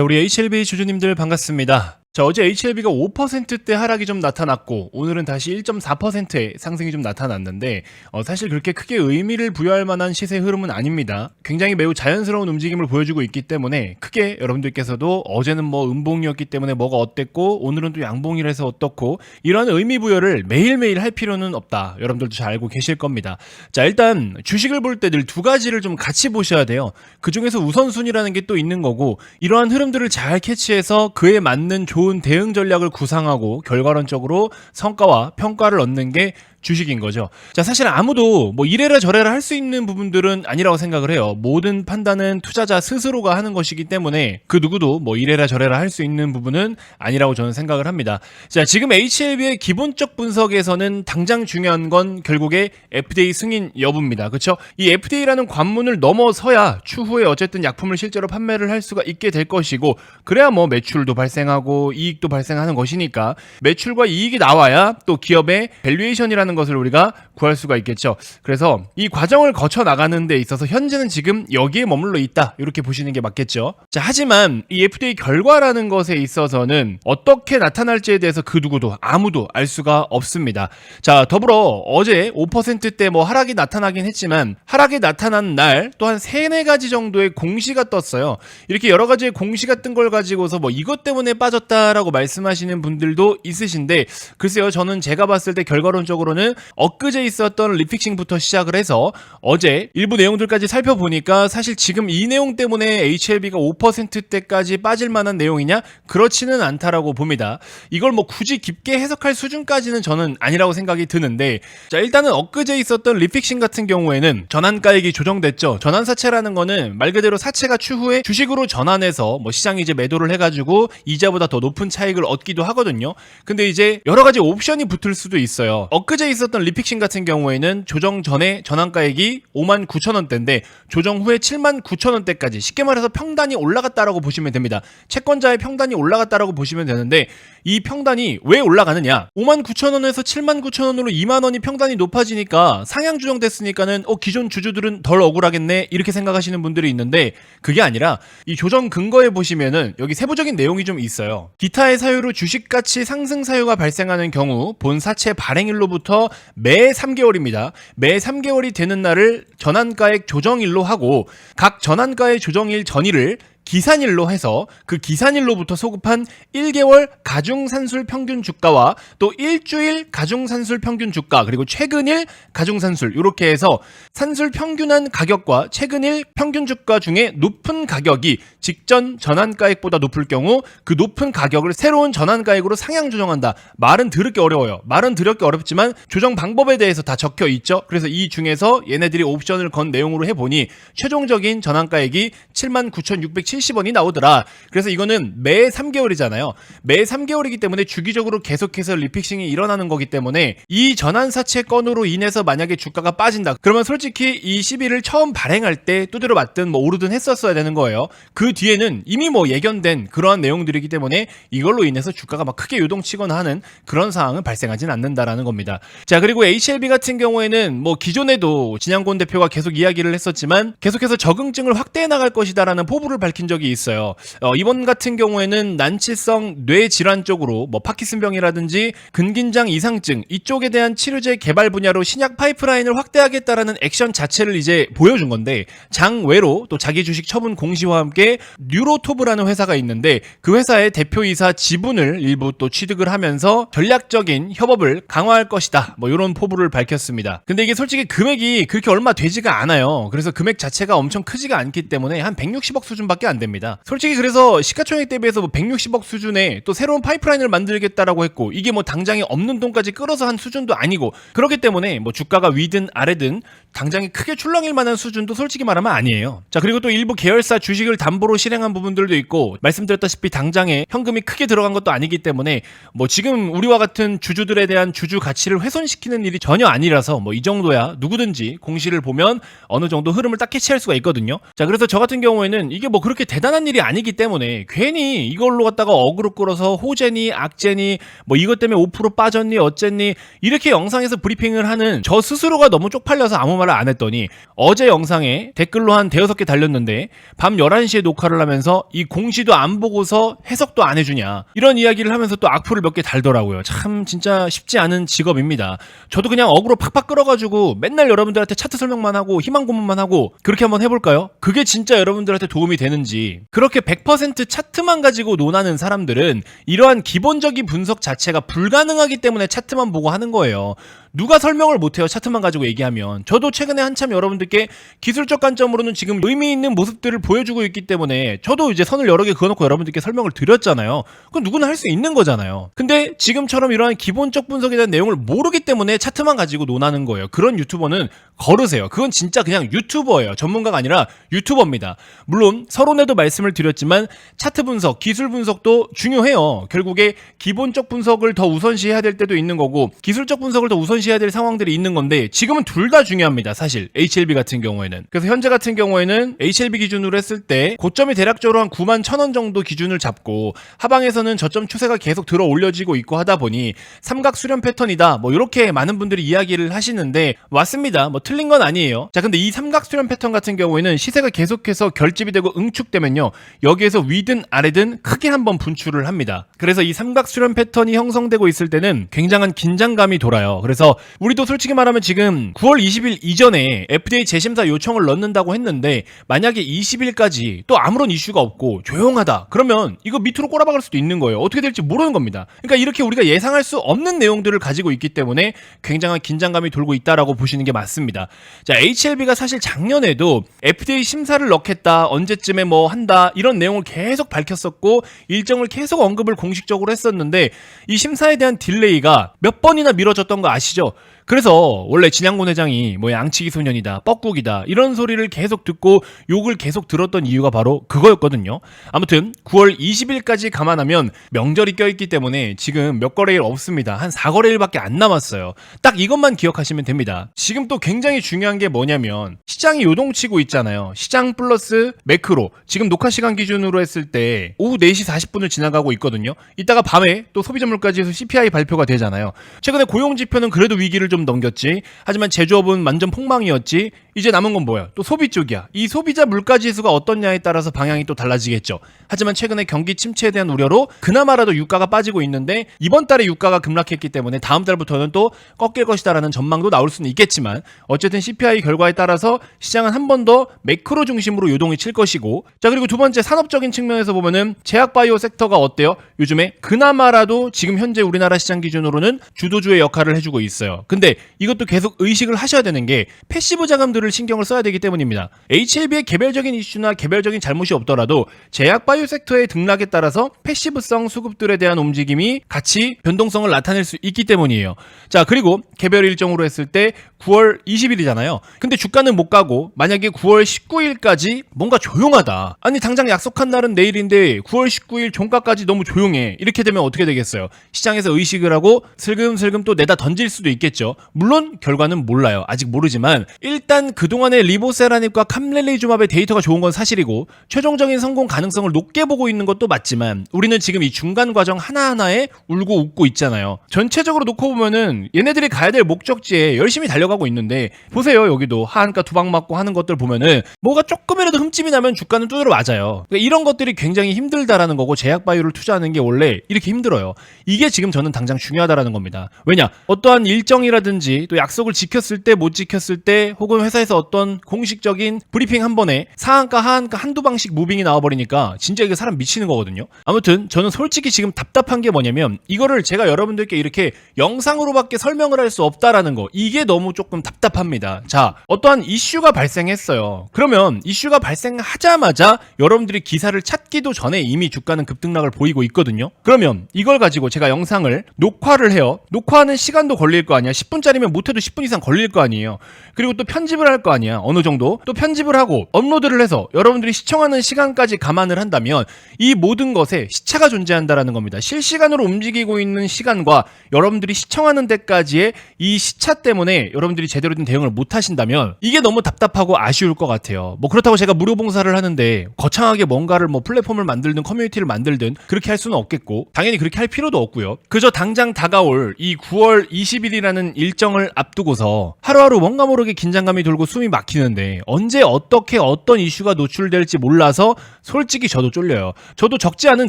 자, 우리 HLB 주주님들 반갑습니다. 자, 어제 HLB가 5%대 하락이 좀 나타났고 오늘은 다시 1.4%의 상승이 좀 나타났는데 사실 그렇게 크게 의미를 부여할 만한 시세 흐름은 아닙니다. 굉장히 매우 자연스러운 움직임을 보여주고 있기 때문에 크게 여러분들께서도 어제는 뭐 음봉이었기 때문에 뭐가 어땠고 오늘은 또 양봉이라서 어떻고 이런 의미 부여를 매일매일 할 필요는 없다. 여러분들도 잘 알고 계실 겁니다. 자, 일단 주식을 볼 때 늘 두 가지를 좀 같이 보셔야 돼요. 그 중에서 우선순위라는 게 또 있는 거고 이러한 흐름들을 잘 캐치해서 그에 맞는 좋은 대응 전략을 구상하고 결과론적으로 성과와 평가를 얻는 게 주식인 거죠. 자, 사실 아무도 뭐 이래라 저래라 할 수 있는 부분들은 아니라고 생각을 해요. 모든 판단은 투자자 스스로가 하는 것이기 때문에 그 누구도 뭐 이래라 저래라 할 수 있는 부분은 아니라고 저는 생각을 합니다. 자, 지금 HLB의 기본적 분석에서는 당장 중요한 건 결국에 FDA 승인 여부입니다. 그렇죠? 이 FDA라는 관문을 넘어서야 추후에 어쨌든 약품을 실제로 판매를 할 수가 있게 될 것이고 그래야 뭐 매출도 발생하고 이익도 발생하는 것이니까 매출과 이익이 나와야 또 기업의 밸류에이션이라는 것을 우리가 구할 수가 있겠죠. 그래서 이 과정을 거쳐 나가는 데 있어서 현재는 지금 여기에 머물러 있다. 이렇게 보시는 게 맞겠죠. 자, 하지만 이 FDA 결과라는 것에 있어서는 어떻게 나타날지에 대해서 그 누구도 아무도 알 수가 없습니다. 자, 더불어 어제 5%대 뭐 하락이 나타나긴 했지만 하락이 나타난 날 또한 3-4가지 정도의 공시가 떴어요. 이렇게 여러 가지의 공시가 뜬 걸 가지고서 뭐 이것 때문에 빠졌다라고 말씀하시는 분들도 있으신데 글쎄요, 저는 제가 봤을 때 결과론적으로는 엊그제 있었던 리픽싱부터 시작을 해서 어제 일부 내용들까지 살펴보니까 사실 지금 이 내용 때문에 HLB가 5%대까지 빠질 만한 내용이냐? 그렇지는 않다라고 봅니다. 이걸 뭐 굳이 깊게 해석할 수준까지는 저는 아니라고 생각이 드는데 자, 일단은 엊그제 있었던 리픽싱 같은 경우에는 전환가액이 조정됐죠. 전환사채라는 거는 말 그대로 사채가 추후에 주식으로 전환해서 뭐 시장이 이제 매도를 해가지고 이자보다 더 높은 차익을 얻기도 하거든요. 근데 이제 여러 가지 옵션이 붙을 수도 있어요. 엊그제 있었던 리픽싱 같은 경우에는 조정 전에 전환가액이 59,000원대인데 조정 후에 79,000원대까지 쉽게 말해서 평단이 올라갔다라고 보시면 됩니다. 채권자의 평단이 올라갔다라고 보시면 되는데 이 평단이 왜 올라가느냐? 59,000원에서 79,000원으로 20,000원이 평단이 높아지니까 상향 조정됐으니까는 기존 주주들은 덜 억울하겠네 이렇게 생각하시는 분들이 있는데 그게 아니라 이 조정 근거에 보시면은 여기 세부적인 내용이 좀 있어요. 기타의 사유로 주식가치 상승 사유가 발생하는 경우 본 사채 발행일로부터 매 3개월입니다. 매 3개월이 되는 날을 전환가액 조정일로 하고 각 전환가액 조정일 전일을 기산일로 해서 그 기산일로부터 소급한 1개월 가중산술 평균 주가와 또 일주일 가중산술 평균 주가 그리고 최근일 가중산술 이렇게 해서 산술 평균한 가격과 최근일 평균 주가 중에 높은 가격이 직전 전환가액보다 높을 경우 그 높은 가격을 새로운 전환가액으로 상향 조정한다. 말은 더럽게 어려워요. 말은 더럽게 어렵지만 조정 방법에 대해서 다 적혀 있죠. 그래서 이 중에서 얘네들이 옵션을 건 내용으로 해보니 최종적인 전환가액이 79,670원이 나오더라. 그래서 이거는 매 3개월이잖아요. 매 3개월이기 때문에 주기적으로 계속해서 리픽싱이 일어나는 거기 때문에 이 전환사채 건으로 인해서 만약에 주가가 빠진다. 그러면 솔직히 이 시비를 처음 발행할 때 두드려 맞든 뭐 오르든 했었어야 되는 거예요. 그 뒤에는 이미 뭐 예견된 그러한 내용들이기 때문에 이걸로 인해서 주가가 막 크게 요동치거나 하는 그런 상황은 발생하진 않는다라는 겁니다. 자, 그리고 HLB 같은 경우에는 뭐 기존에도 진양곤 대표가 계속 이야기를 했었지만 계속해서 적응증을 확대해 나갈 것이다라는 포부를 밝힌 적이 있어요. 이번 같은 경우에는 난치성 뇌질환 쪽으로 뭐 파킨슨병이라든지 근긴장 이상증 이쪽에 대한 치료제 개발 분야로 신약 파이프라인을 확대하겠다라는 액션 자체를 이제 보여준 건데 장외로 또 자기 주식 처분 공시와 함께 뉴로토브라는 회사가 있는데 그 회사의 대표이사 지분을 일부 또 취득을 하면서 전략적인 협업을 강화할 것이다. 뭐 이런 포부를 밝혔습니다. 근데 이게 솔직히 금액이 그렇게 얼마 되지가 않아요. 그래서 금액 자체가 엄청 크지가 않기 때문에 한 160억 수준밖에 안 됩니다. 솔직히 그래서 시가총액 대비해서 뭐 160억 수준에 또 새로운 파이프라인을 만들겠다라고 했고 이게 뭐 당장에 없는 돈까지 끌어서 한 수준도 아니고 그렇기 때문에 뭐 주가가 위든 아래든 당장에 크게 출렁일 만한 수준도 솔직히 말하면 아니에요. 자, 그리고 또 일부 계열사 주식을 담보로 실행한 부분들도 있고 말씀드렸다시피 당장에 현금이 크게 들어간 것도 아니기 때문에 뭐 지금 우리와 같은 주주들에 대한 주주 가치를 훼손시키는 일이 전혀 아니라서 뭐 이 정도야 누구든지 공시를 보면 어느 정도 흐름을 딱 캐치할 수가 있거든요. 자, 그래서 저 같은 경우에는 이게 뭐 그렇게 그렇게 대단한 일이 아니기 때문에 괜히 이걸로 갖다가 어그로 끌어서 호재니 악재니 뭐 이것 때문에 5% 빠졌니 어쨌니 이렇게 영상에서 브리핑을 하는 저 스스로가 너무 쪽팔려서 아무 말을 안 했더니 어제 영상에 댓글로 한 대여섯 개 달렸는데 밤 11시에 녹화를 하면서 이 공시도 안 보고서 해석도 안 해주냐 이런 이야기를 하면서 또 악플을 몇 개 달더라고요. 참 진짜 쉽지 않은 직업입니다. 저도 그냥 어그로 팍팍 끌어가지고 맨날 여러분들한테 차트 설명만 하고 희망 고문만 하고 그렇게 한번 해볼까요? 그게 진짜 여러분들한테 도움이 되는지. 그렇게 100% 차트만 가지고 논하는 사람들은 이러한 기본적인 분석 자체가 불가능하기 때문에 차트만 보고 하는 거예요. 누가 설명을 못해요, 차트만 가지고 얘기하면. 저도 최근에 한참 여러분들께 기술적 관점으로는 지금 의미 있는 모습들을 보여주고 있기 때문에 저도 이제 선을 여러 개 그어놓고 여러분들께 설명을 드렸잖아요. 그건 누구나 할 수 있는 거잖아요. 근데 지금처럼 이러한 기본적 분석에 대한 내용을 모르기 때문에 차트만 가지고 논하는 거예요. 그런 유튜버는 거르세요. 그건 진짜 그냥 유튜버예요. 전문가가 아니라 유튜버입니다. 물론 서론에도 말씀을 드렸지만 차트 분석, 기술 분석도 중요해요. 결국에 기본적 분석을 더 우선시해야 될 때도 있는 거고 기술적 분석을 더 우선시해야 될 상황들이 있는 건데 지금은 둘 다 중요합니다. 사실 HLB 같은 경우에는. 그래서 현재 같은 경우에는 HLB 기준으로 했을 때 고점이 대략적으로 한 91,000원 정도 기준을 잡고 하방에서는 저점 추세가 계속 들어 올려지고 있고 하다 보니 삼각 수렴 패턴이다 뭐 이렇게 많은 분들이 이야기를 하시는데 맞습니다. 뭐 틀린 건 아니에요. 자, 근데 이 삼각 수렴 패턴 같은 경우에는 시세가 계속해서 결집이 되고 응축되면요 여기에서 위든 아래든 크게 한번 분출을 합니다. 그래서 이 삼각 수렴 패턴이 형성되고 있을 때는 굉장한 긴장감이 돌아요. 그래서 우리도 솔직히 말하면 지금 9월 20일 이전에 FDA 재심사 요청을 넣는다고 했는데 만약에 20일까지 또 아무런 이슈가 없고 조용하다 그러면 이거 밑으로 꼬라박을 수도 있는 거예요. 어떻게 될지 모르는 겁니다. 그러니까 이렇게 우리가 예상할 수 없는 내용들을 가지고 있기 때문에 굉장한 긴장감이 돌고 있다라고 보시는 게 맞습니다. 자, HLB가 사실 작년에도 FDA 심사를 넣겠다 언제쯤에 뭐 한다 이런 내용을 계속 밝혔었고 일정을 계속 언급을 공식적으로 했었는데 이 심사에 대한 딜레이가 몇 번이나 미뤄졌던 거 아시죠? 그래서 원래 진양곤 회장이 뭐 양치기 소년이다 뻐꾸기다 이런 소리를 계속 듣고 욕을 계속 들었던 이유가 바로 그거였거든요. 아무튼 9월 20일까지 감안하면 명절이 껴있기 때문에 지금 몇 거래일 없습니다. 한 4거래일밖에 안 남았어요. 딱 이것만 기억하시면 됩니다. 지금 또 굉장히 중요한 게 뭐냐면 시장이 요동치고 있잖아요. 시장 플러스 매크로 지금 녹화 시간 기준으로 했을 때 오후 4시 40분을 지나가고 있거든요. 이따가 밤에 또 소비자 물가지수 CPI 발표가 되잖아요. 최근에 고용지표는 그래도 위기를 좀 넘겼지. 하지만 제조업은 완전 폭망이었지. 이제 남은 건 뭐야? 또 소비 쪽이야. 이 소비자 물가지수가 어떻냐에 따라서 방향이 또 달라지겠죠. 하지만 최근에 경기 침체에 대한 우려로 그나마라도 유가가 빠지고 있는데 이번 달에 유가가 급락했기 때문에 다음 달부터는 또 꺾일 것이다라는 전망도 나올 수는 있겠지만 어쨌든 CPI 결과에 따라서 시장은 한 번 더 매크로 중심으로 요동이 칠 것이고 자 그리고 두 번째 산업적인 측면에서 보면은 제약바이오 섹터가 어때요? 요즘에 그나마라도 지금 현재 우리나라 시장 기준으로는 주도주의 역할을 해주고 있어요. 근데 이것도 계속 의식을 하셔야 되는 게 패시브 자금들을 신경을 써야 되기 때문입니다. HLB의 개별적인 이슈나 개별적인 잘못이 없더라도 제약바이오 섹터의 등락에 따라서 패시브성 수급들에 대한 움직임이 같이 변동성을 나타낼 수 있기 때문이에요. 자 그리고 개별 일정으로 했을 때 9월 20일이잖아요. 근데 주가는 못 가고 만약에 9월 19일까지 뭔가 조용하다. 아니 당장 약속한 날은 내일인데 9월 19일 종가까지 너무 조용해. 이렇게 되면 어떻게 되겠어요? 시장에서 의식을 하고 슬금슬금 또 내다 던질 수도 있겠죠. 물론 결과는 몰라요. 아직 모르지만 일단 그동안의 리보세라닙과 캄렐레이주맙의 데이터가 좋은 건 사실이고 최종적인 성공 가능성을 높게 보고 있는 것도 맞지만 우리는 지금 이 중간 과정 하나하나에 울고 웃고 있잖아요. 전체적으로 놓고 보면은 얘네들이 가야 될 목적지에 열심히 달려가고 있는데 보세요. 여기도 하한가 두 방 맞고 하는 것들 보면은 뭐가 조금이라도 흠집이 나면 주가는 두드러 맞아요. 그러니까 이런 것들이 굉장히 힘들다라는 거고 제약바이오를 투자하는 게 원래 이렇게 힘들어요. 이게 지금 저는 당장 중요하다라는 겁니다. 왜냐? 어떠한 일정이라든지 또 약속을 지켰을 때 못 지켰을 때 혹은 회사에서 어떤 공식적인 브리핑 한 번에 상한가 하한가 한두 방씩 무빙이 나와버리니까 진짜 이게 사람 미치는 거거든요. 아무튼 저는 솔직히 지금 답답한 게 뭐냐면 이거를 제가 여러분들께 이렇게 영상으로밖에 설명을 할 수 없다라는 거 이게 너무 조금 답답합니다. 자 어떠한 이슈가 발생했어요. 그러면 이슈가 발생하자마자 여러분들이 기사를 찾기도 전에 이미 주가는 급등락을 보이고 있거든요. 그러면 이걸 가지고 제가 영상을 녹화를 해요. 녹화하는 시간도 걸릴 거 아니야. 10분짜리면 못해도 10분 이상 걸릴 거 아니에요. 그리고 또 편집을 할 거 아니야. 어느 정도 또 편집을 하고 업로드를 해서 여러분들이 시청하는 시간까지 감안을 한다면 이 모든 것에 시차가 존재한다라는 겁니다. 실시간으로 움직이고 있는 시간과 여러분들이 시청하는 데까지의 이 시차 때문에 여러분들이 제대로 된 대응을 못 하신다면 이게 너무 답답하고 아쉬울 것 같아요. 뭐 그렇다고 제가 무료 봉사를 하는데 거창하게 뭔가를 뭐 플랫폼을 만들든 커뮤니티를 만들든 그렇게 할 수는 없겠고 당연히 그렇게 할 필요도 없고요. 그저 당장 다가올 이 9월 20일이라는 일정을 앞두고서 하루하루 뭔가 모르게 긴장감이 돌고 숨이 막히는데 언제 어떻게 어떤 이슈가 노출될지 몰라서 솔직히 저도 쫄려요. 저도 적지 않은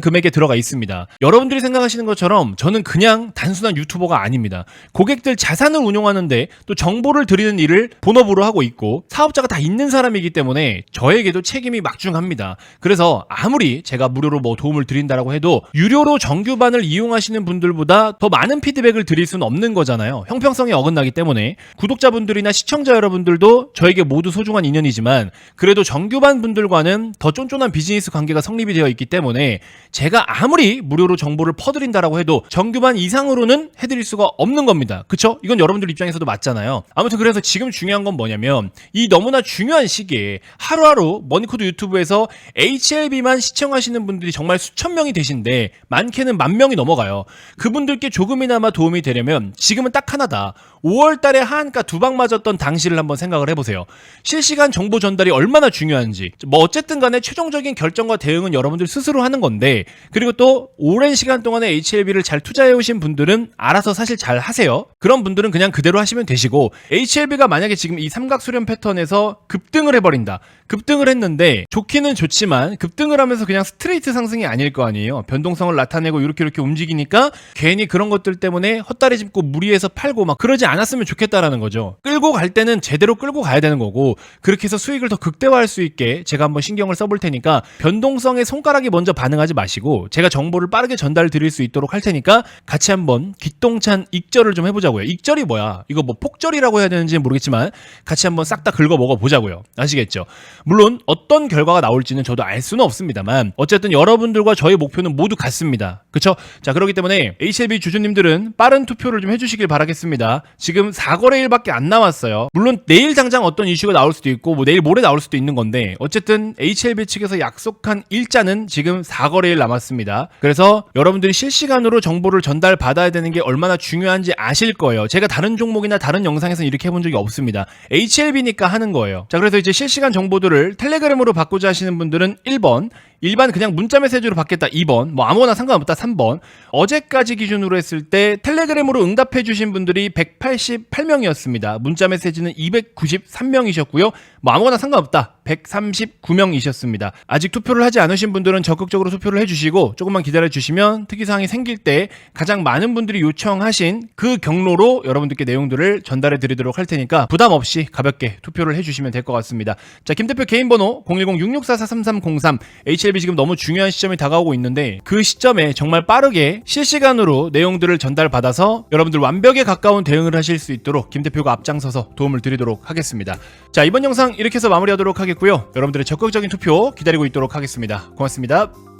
금액에 들어가 있습니다. 여러분들이 생각하시는 것처럼 저는 그냥 단순한 유튜버가 아닙니다. 고객들 자산을 운용하는데 또 정보를 드리는 일을 본업으로 하고 있고 사업자가 다 있는 사람이기 때문에 저에게도 책임이 막중합니다. 그래서 아무리 제가 무료로 뭐 도움을 드린다라고 해도 유료로 정규반을 이용하시는 분들보다 더 많은 피드백을 드릴 수는 없는 거잖아요. 형평성이 어긋나기 때문에 구독자분들이나 시청자 여러분들도 저에게 모두 소중한 인연이지만 그래도 정규반 분들과는 더 쫀쫀한 비즈니스 관계가 성립이 되어 있기 때문에 제가 아무리 무료로 정보를 퍼드린다라고 해도 정규반 이상으로는 해드릴 수가 없는 겁니다. 그쵸? 이건 여러분들 입장에서도 맞잖아요. 아무튼 그래서 지금 중요한 건 뭐냐면 이 너무나 중요한 시기에 하루하루 머니코드 유튜브에서 HLB만 시청하시는 분들이 정말 수천 명이 되신데 많게는 10,000명이 넘어가요. 그분들께 조금이나마 도움이 되려면 지금은 딱 하나다. 5월 달에 하한가 2방 맞았던 당시를 한번 생각을 해보세요. 실시간 정보 전달이 얼마나 중요한지. 뭐 어쨌든 간에 최종적인 결정과 대응은 여러분들 스스로 하는 건데 그리고 또 오랜 시간 동안에 HLB를 잘 투자해오신 분들은 알아서 사실 잘 하세요. 그런 분들은 그냥 그대로 하시면 되시고 HLB가 만약에 지금 이 삼각수렴 패턴에서 급등을 해버린다. 급등을 했는데 좋기는 좋지만 급등을 하면서 그냥 스트레이트 상승이 아닐 거 아니에요. 변동성을 나타내고 이렇게 움직이니까 괜히 그런 것들 때문에 헛다리 짚고 무리해서 팔고 막 그러지 않았으면 좋겠다라는 거죠. 끌고 갈 때는 제대로 끌고 가야 되는 거고 그렇게 해서 수익을 더 극대화할 수 있게 제가 한번 신경을 써볼 테니까 변동성에 손가락이 먼저 반응하지 마시고 제가 정보를 빠르게 전달 드릴 수 있도록 할 테니까 같이 한번 기똥찬 익절을 좀 해보자고요. 익절이 뭐야? 이거 뭐 폭절이라고 해야 되는지 모르겠지만 같이 한번 싹 다 긁어 먹어보자고요. 아시겠죠? 물론 어떤 결과가 나올지는 저도 알 수는 없습니다만 어쨌든 여러분들과 저희 목표는 모두 같습니다. 그쵸? 자, 그렇기 때문에 HLB 주주님들은 빠른 투표를 좀 해주시길 바라겠습니다. 지금 4거래일밖에 안 남았어요. 물론 내일 당장 어떤 이슈가 나올 수도 있고 뭐 내일 모레 나올 수도 있는 건데 어쨌든 HLB 측에서 약속한 일자는 지금 4거래일 남았습니다. 그래서 여러분들이 실시간으로 정보를 전달받아야 되는 게 얼마나 중요한지 아실 거예요. 제가 다른 종목이나 다른 영상에서 이렇게 해본 적이 없습니다. HLB니까 하는 거예요. 자, 그래서 이제 실시간 정보들을 텔레그램으로 받고자 하시는 분들은 1번, 일반 그냥 문자 메시지로 받겠다 2번, 뭐 아무거나 상관없다 3번. 어제까지 기준으로 했을 때 텔레그램으로 응답해 주신 분들이 188명이었습니다. 문자 메시지는 293명이셨고요. 뭐 아무거나 상관없다 139명이셨습니다. 아직 투표를 하지 않으신 분들은 적극적으로 투표를 해주시고 조금만 기다려 주시면 특이사항이 생길 때 가장 많은 분들이 요청하신 그 경로로 여러분들께 내용들을 전달해 드리도록 할 테니까 부담 없이 가볍게 투표를 해주시면 될 것 같습니다. 자, 김 대표 개인 번호 010-6644-3303. HLB 지금 너무 중요한 시점이 다가오고 있는데 그 시점에 정말 빠르게 실시간으로 내용들을 전달받아서 여러분들 완벽에 가까운 대응을 하실 수 있도록 김 대표가 앞장서서 도움을 드리도록 하겠습니다. 자, 이번 영상 이렇게 해서 마무리하도록 하겠고요. 여러분들의 적극적인 투표 기다리고 있도록 하겠습니다. 고맙습니다.